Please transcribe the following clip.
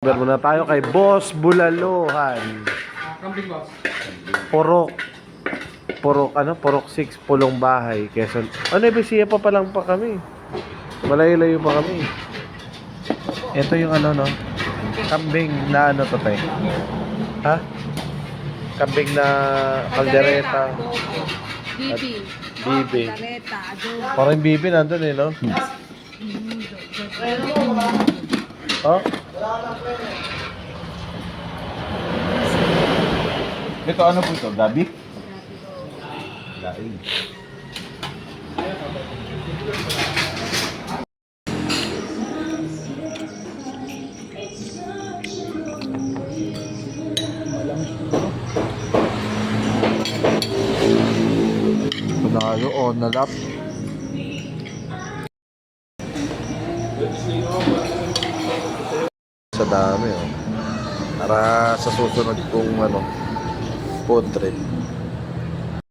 Order muna tayo kay Boss Bulaluhan. Kambing boss. Porok 6, Pulong Bahay, Quezon. Nebisiya pa lang pa kami. Malayo-layo pa kami. Ito yung no? Kambing na to, te? Ha? Kambing na kaldereta. Bibi. Bibi. Kaldereta, adobo. Parang yung bibi nandun no? Oh? Ito ano po ito? Gabi? Laing. Panalo o nalap. Sa dami Para sa susunod kong food trip.